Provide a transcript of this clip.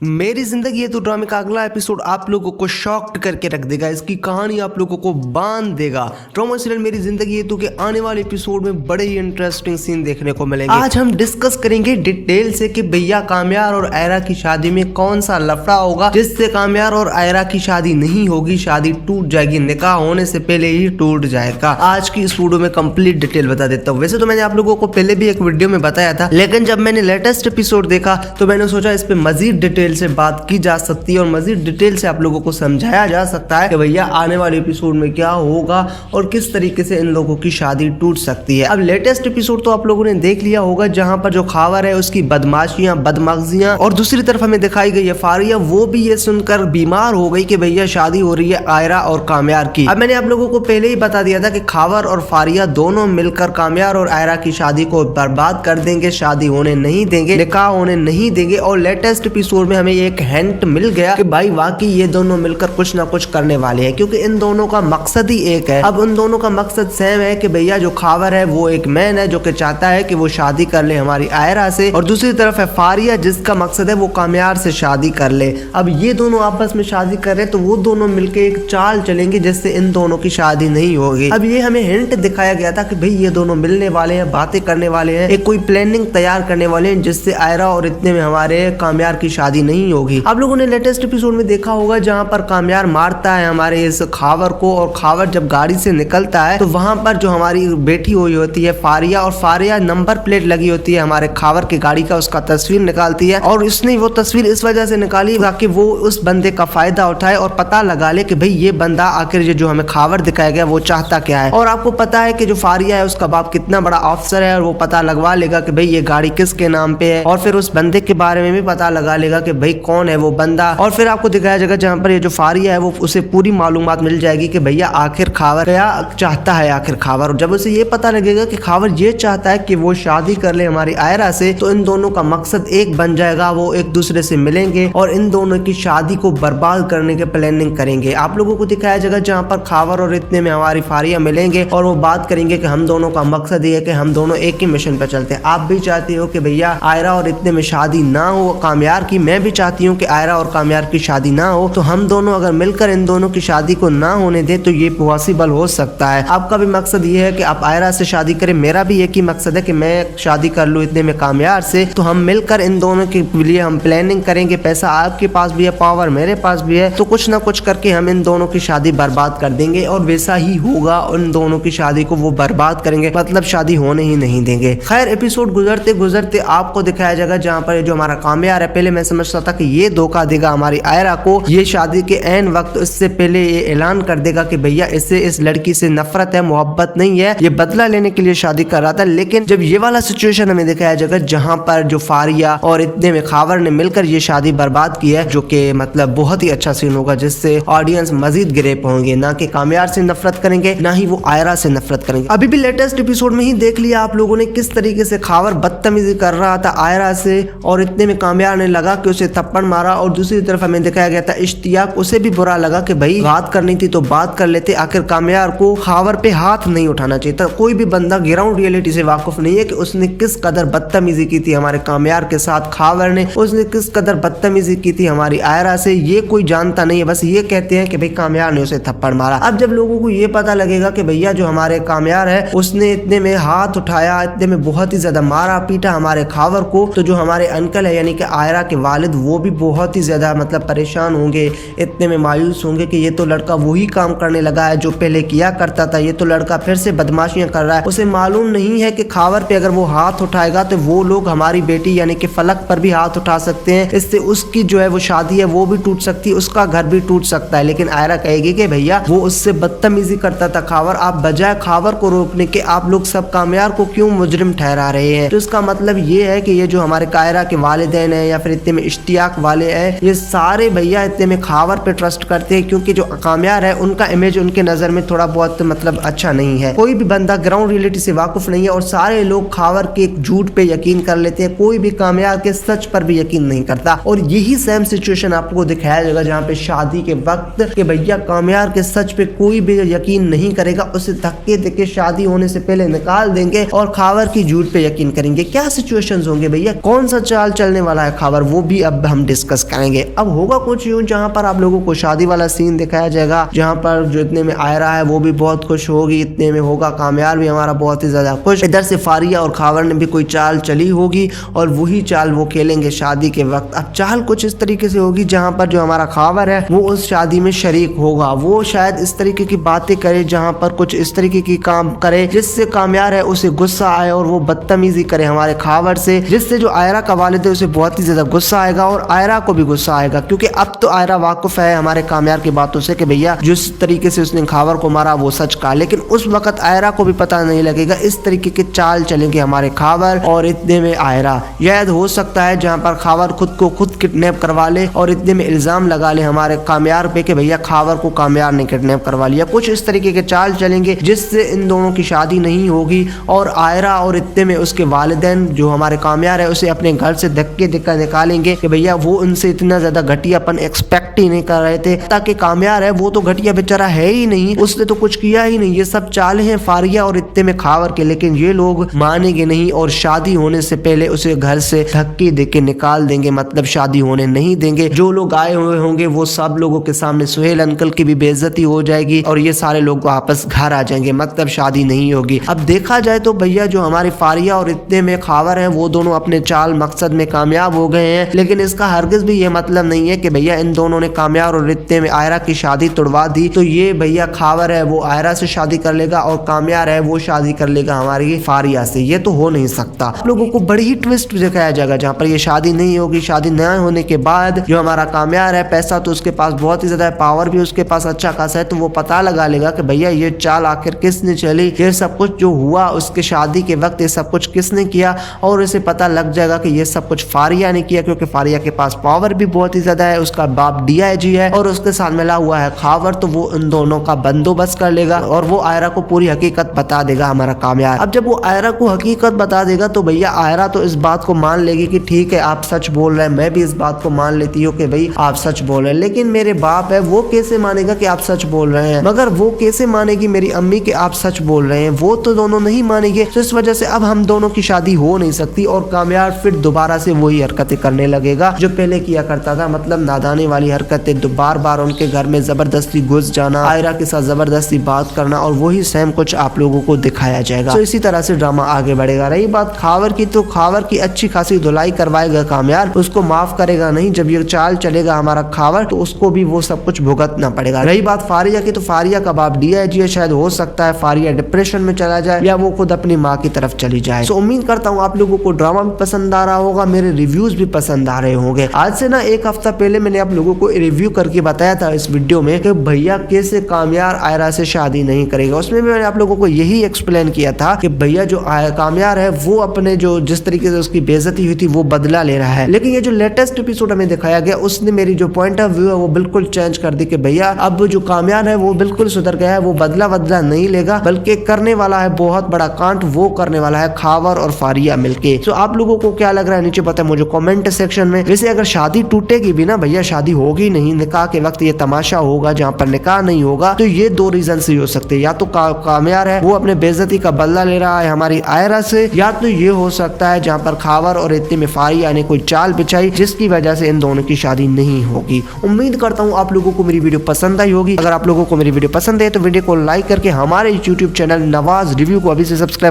मेरी जिंदगी ये तो ड्रामे का अगला एपिसोड आप लोगों को शॉक्ड करके रख देगा। इसकी कहानी आप लोगों को बांध देगा। ड्रामा सीरियल मेरी जिंदगी ये तो के आने वाले एपिसोड में बड़े ही इंटरेस्टिंग सीन देखने को मिलेंगे। आज हम डिस्कस करेंगे डिटेल से कि भैया कामयार और आयरा की शादी में कौन सा लफड़ा होगा जिससे कामयार और आयरा की शादी नहीं होगी, शादी टूट जाएगी, निकाह होने से पहले ही टूट जाएगा। आज की इस वीडियो में कंप्लीट डिटेल बता देता हूँ। वैसे तो मैंने आप लोगों को पहले भी एक वीडियो में बताया था, लेकिन जब मैंने लेटेस्ट एपिसोड देखा तो मैंने सोचा इस पे मजीद डिटेल से बात की जा सकती है और मजीद डिटेल से आप लोगों को समझाया जा सकता है कि भैया आने वाले एपिसोड में क्या होगा और किस तरीके से इन लोगों की शादी टूट सकती है। अब लेटेस्ट एपिसोड तो आप लोगों ने देख लिया होगा, जहां पर जो खावर है उसकी बदमाशियां, बदमगजियां, और दूसरी तरफ हमें दिखाई गई है फारिया, वो भी ये सुनकर बीमार हो गई कि भैया शादी हो रही है आयरा और कामयार की। अब मैंने आप लोगों को पहले ही बता दिया था कि खावर और फारिया दोनों मिलकर कामयार और आयरा की शादी को बर्बाद कर देंगे, शादी होने नहीं देंगे, निकाह होने नहीं देंगे। और लेटेस्ट एपिसोड में हमें एक हिंट मिल गया कि भाई वाकई ये दोनों मिलकर कुछ ना कुछ करने वाले हैं, क्योंकि इन दोनों का मकसद ही एक है। अब उन दोनों का मकसद सेम है कि भैया जो खावर है वो एक मैन है जो कि चाहता है कि वो शादी कर ले हमारी आयरा से, और दूसरी तरफ है फारिया जिसका मकसद है वो कामयार से शादी कर ले। अब ये दोनों आपस में शादी कर रहे हैं तो वो दोनों मिलकर एक चाल चलेंगे जिससे इन दोनों की शादी नहीं होगी। अब ये हमें हिंट दिखाया गया था कि भाई ये दोनों मिलने वाले हैं, बातें करने वाले हैं, एक कोई प्लानिंग तैयार करने वाले हैं जिससे आयरा और इतने में हमारे कामयार की शादी नहीं होगी। आप लोगों ने लेटेस्ट एपिसोड में देखा होगा जहां पर कामयार मारता है हमारे इस खावर को, और खावर जब गाड़ी से निकलता है तो वहां पर जो हमारी बैठी हुई होती है फारिया, और फारिया नंबर प्लेट लगी होती है हमारे खावर की गाड़ी का, उसका तस्वीर निकालती है। और उसने वो तस्वीर इस वजह से निकाली ताकि वो उस बंदे का फायदा उठाए और पता लगा ले कि भाई ये बंदा आखिर जो हमें खावर दिखाया गया वो चाहता क्या है। और आपको पता है कि जो फारिया है उसका बाप कितना बड़ा ऑफिसर है और वो पता लगवा लेगा कि भाई ये गाड़ी किसके नाम पे है, और फिर उस बंदे के बारे में भी पता लगा लेगा कि भाई कौन है वो बंदा। और फिर आपको दिखाया जाएगा जहां पर ये जो फारिया है वो उसे पूरी मालूमात मिल जाएगी कि भैया आखिर खावर क्या चाहता है आखिर खावर। और जब उसे ये पता लगेगा कि खावर ये चाहता है कि वो शादी कर ले हमारी आयरा से, तो इन दोनों का मकसद एक बन जाएगा, वो एक दूसरे से मिलेंगे और इन दोनों की शादी को बर्बाद करने के प्लानिंग करेंगे। आप लोगों को दिखाया जाएगा जहां पर खावर और इतने में हमारी फारिया मिलेंगे और वो बात करेंगे कि हम दोनों का मकसद ये है कि हम दोनों एक ही मिशन पे चलते हैं। आप भी चाहते हो कि भैया आयरा और इतने में शादी ना हो कामयार की, मैं भी चाहती हूँ कि आयरा और कामयार की शादी ना हो, तो हम दोनों अगर मिलकर इन दोनों की शादी को ना होने दे तो ये पॉसिबल हो सकता है। आपका भी मकसद ये है कि आप आयरा से शादी करें, मेरा भी एक ही मकसद है कि मैं शादी कर लूँ इतने में कामयार से, तो हम मिलकर इन दोनों के लिए हम प्लानिंग करेंगे। पैसा आपके पास भी है, पावर मेरे पास भी है, तो कुछ ना कुछ करके हम इन दोनों की शादी बर्बाद कर देंगे। और वैसा ही होगा, उन दोनों की शादी को वो बर्बाद करेंगे, मतलब शादी होने ही नहीं देंगे। खैर एपिसोड गुजरते गुजरते आपको दिखाया जाएगा जहाँ पर जो हमारा कामयार है, पहले मैं समझता था कि ये धोखा देगा हमारी आयरा को, ये शादी के ऐन वक्त इससे पहले ये ऐलान कर देगा कि भैया इससे इस लड़की से नफरत है, मोहब्बत नहीं है, ये बदला लेने के लिए शादी कर रहा था। लेकिन जब ये वाला सिचुएशन हमें दिखाया जाएगा जहां पर जो फारिया और इतने में खावर ने मिलकर ये शादी बर्बाद की है, जो कि मतलब बहुत ही अच्छा सीन होगा जिससे ऑडियंस मजीद गिरेप होंगे, ना कि कामयार से नफरत करेंगे ना ही वो आयरा से नफरत करेंगे। अभी भी लेटेस्ट एपिसोड में ही देख लिया आप लोगों ने किस तरीके से खावर बदतमीजी कर रहा था आयरा से, और इतने में कामयार ने लगा कि उसे थप्पड़ मारा। और दूसरी तरफ हमें दिखाया गया था इश्तियाक, उसे भी बुरा लगा कि भाई बात करनी थी तो बात कर लेते, आखिर कामयार को खावर पे हाथ नहीं उठाना चाहिए था। कोई भी बंदा ग्राउंड रियलिटी से वाकिफ नहीं है कि उसने किस कदर बदतमीजी की थी हमारे कामयार के साथ, खावर ने उसने किस कदर बदतमीजी की थी हमारी आयरा से, ये कोई जानता नहीं है। बस ये कहते हैं कि भाई कामयार ने उसे थप्पड़ मारा। अब जब लोगों को ये पता लगेगा कि भैया जो हमारे कामयार है उसने इतने में हाथ उठाया, इतने में बहुत ही ज्यादा मारा पीटा हमारे खावर को, तो जो हमारे अंकल है यानी कि आयरा के वालिद वो भी बहुत ही ज्यादा मतलब परेशान होंगे, इतने में मायूस होंगे कि ये तो लड़का वही काम करने लगा है जो पहले किया करता था, ये तो लड़का फिर से बदमाशियां कर रहा है। उसे मालूम नहीं है कि खावर पे अगर वो हाथ उठाएगा तो वो लोग हमारी बेटी यानी कि फलक पर भी हाथ उठा सकते हैं, इससे उसकी जो है वो शादी है वो भी टूट सकती है, उसका घर भी टूट सकता है। लेकिन आयरा कहेगी कि भैया वो उससे बदतमीजी करता था खावर, आप बजाय खावर को रोकने के आप लोग सब कामयार को क्यों मुजरिम ठहरा रहे हैं। तो इसका मतलब ये है कि ये जो हमारे कायरा के वालिदैन है या फिर इतने में इश्तियाक वाले हैं, ये सारे भैया इतने में खावर पे ट्रस्ट करते हैं, क्योंकि जो कामयार है उनका इमेज उनके नजर में थोड़ा बहुत मतलब अच्छा नहीं है। कोई भी बंदा ग्राउंड रियलिटी से वाकिफ नहीं है और सारे लोग खावर के एक झूठ पे यकीन कर लेते हैं, कोई भी कामयार के सच पर भी यकीन नहीं करता। और यही सेम सिचुएशन आपको दिखाया जाएगा जहाँ पे शादी के वक्त के भैया कामयार के सच पे कोई भी यकीन नहीं करेगा, उसे धक्के देके शादी होने से पहले निकाल देंगे और खावर की झूठ पे यकीन करेंगे। क्या सिचुएशंस होंगे भैया, कौन सा चाल चलने वाला है खावर, वो भी अब हम डिस्कस करेंगे। अब होगा कुछ यूं जहाँ पर आप लोगों को शादी वाला सीन दिखाया जाएगा, जहाँ पर जो इतने में आयरा है वो भी बहुत खुश होगी, इतने में होगा कामयार भी हमारा बहुत ही ज्यादा खुश। इधर से फारिया और खावर ने भी कोई चाल चली होगी और वही चाल वो खेलेंगे शादी के वक्त। अब चाल कुछ इस तरीके से होगी जहाँ पर जो हमारा खावर है वो उस शादी में शरीक होगा, वो शायद इस तरीके की बातें करे, जहाँ पर कुछ इस तरीके की काम करे जिससे कामयार है उसे गुस्सा आए और वो बदतमीजी करे हमारे खावर से, जिससे जो आयरा का वालिद है उसे बहुत ही ज्यादा गुस्सा आएगा और आयरा को भी गुस्सा आएगा, क्योंकि अब तो आयरा वाकिफ है हमारे कामयार की बातों से कि भैया जिस तरीके से उसने खावर को मारा वो सच कहा। लेकिन उस वक्त आयरा को भी पता नहीं लगेगा, इस तरीके के चाल चलेंगे हमारे खावर और इतने में आयरा। यह हो सकता है जहाँ पर खावर खुद को खुद किडनैप करवा ले और इतने में इल्जाम लगा ले हमारे कामयार पे कि भैया खावर को कामयार ने किडनैप करवा लिया। कुछ इस तरीके के चाल चलेंगे जिससे इन दोनों की शादी नहीं होगी और आयरा और इतने में उसके वालिदैन जो हमारे कामयार है उसे अपने घर से धक्के धक्का निकालेंगे कि भैया वो उनसे इतना ज्यादा घटियापन एक्सपेक्ट ही नहीं कर रहे थे, ताकि कामयार है वो तो घटिया बेचारा है ही नहीं, उसने तो कुछ किया ही नहीं। ये सब चालें हैं फारिया और इतने में खावर के, लेकिन ये लोग मानेंगे नहीं और शादी होने से पहले उसे घर से धक्के देके निकाल देंगे, मतलब शादी होने नहीं देंगे। जो लोग आए हुए होंगे वो सब लोगों के सामने सुहेल अंकल की भी बेइज्जती हो जाएगी और ये सारे लोग वापस घर आ जाएंगे, मतलब शादी नहीं होगी। अब देखा जाए तो भैया जो हमारी फारिया और इतने में खावर है वो दोनों अपने चाल मकसद में कामयाब हो गए हैं, लेकिन इसका हरगिज भी ये मतलब नहीं है कि भैया इन दोनों ने कामयार और इतने में आयरा की शादी तुड़वा दी तो ये भैया खावर है वो आयरा से शादी कर लेगा और कामयार है वो शादी कर लेगा हमारी फारिया से। ये तो हो नहीं सकता। आप लोगों को बड़ी ही ट्विस्ट दिखाया जाएगा जहाँ पर ये शादी नहीं होगी। शादी न होने के बाद जो हमारा कामयार है, पैसा तो उसके पास बहुत ही ज्यादा है, पावर भी उसके पास अच्छा खासा है, तो वो पता लगा लेगा कि भैया ये चाल आखिर किसने चली, ये सब कुछ जो हुआ उसके शादी के वक्त ये सब कुछ किसने किया, और इसे पता लग जाएगा कि ये सब कुछ फारिया ने किया, क्योंकि फारिया के पास पावर भी बहुत ही ज्यादा है, उसका बाप DIG है और उसके साथ मिला हुआ है खावर, तो वो इन दोनों का बंदोबस्त कर लेगा और वो आयरा को पूरी हकीकत बता देगा हमारा कामयार। अब जब वो आयरा को हकीकत बता देगा तो भैया आयरा तो इस बात को मान लेगी कि ठीक है आप सच बोल रहे हैं, मैं भी इस बात को मान लेती हूँ कि भाई आप सच बोल रहे हैं, लेकिन मेरे बाप है वो कैसे मानेगा कि आप सच बोल रहे हैं, मगर वो कैसे मानेगी मेरी अम्मी कि आप सच बोल रहे हैं, वो तो दोनों नहीं मानेंगे। तो इस वजह से अब हम दोनों की शादी हो नहीं सकती और कामयार फिर दोबारा से वही हरकतें करने लगेगा जो पहले किया करता था, मतलब नादानी वाली हरकतें, तो बार बार उनके घर में जबरदस्ती घुस जाना, आयरा के साथ जबरदस्ती बात करना, और वही सेम कुछ आप लोगों को दिखाया जाएगा। तो इसी तरह से ड्रामा आगे बढ़ेगा। रही बात खावर की, तो खावर की अच्छी खासी धुलाई करवाएगा कामयार, उसको माफ करेगा नहीं। जब ये चाल चलेगा हमारा खावर तो उसको भी वो सब कुछ भुगतना पड़ेगा। रही बात फारिया की, तो फारिया का बाप DIG है, शायद हो सकता है फारिया डिप्रेशन में चला जाए या वो खुद अपनी माँ की तरफ चली जाए। तो उम्मीद करता हूँ आप लोगों को ड्रामा भी पसंद आ रहा होगा, मेरे रिव्यूज भी पसंद आ रहे होंगे। आज से ना एक हफ्ता पहले मैंने आप लोगों को रिव्यू करके बताया था इस वीडियो में कि भैया कैसे कामयार आयरा से शादी नहीं करेगा। उसमें भी मैंने आप लोगों को यही एक्सप्लेन किया था कि भैया जो कामयार है वो अपने जो जिस तरीके से उसकी बेइज्जती हुई थी वो बदला ले रहा है, लेकिन ये जो लेटेस्ट एपिसोड हमें दिखाया गया उसने मेरी जो पॉइंट ऑफ व्यू है वो बिल्कुल चेंज कर दी कि भैया अब जो कामयार है वो बिल्कुल सुधर गया है, वो बदला नहीं लेगा, बल्कि करने वाला है बहुत बड़ा कांड, वो करने वाला है खावर और फारिया मिलके। तो आप लोगों को क्या लग रहा है नीचे बताएं मुझे कमेंट सेक्शन में। वैसे अगर शादी टूटेगी भी ना भैया, शादी होगी नहीं, निकाह के वक्त ये तमाशा होगा जहाँ पर निकाह नहीं होगा, तो ये दो रीजन से हो सकते हैं, या तो कामयार है वो अपने बेइज्जती का बदला ले रहा है हमारी आयरा से, या तो ये हो सकता है जहाँ पर खावर और इतने में फारिया ने कोई चाल बिछाई जिसकी वजह से इन दोनों की शादी नहीं होगी। उम्मीद करता हूँ आप लोगों को मेरी वीडियो पसंद आई होगी। अगर आप लोगों को मेरी वीडियो पसंद है तो वीडियो को लाइक करके हमारे YouTube चैनल नवाज रिव्यू को अभी से सब्सक्राइब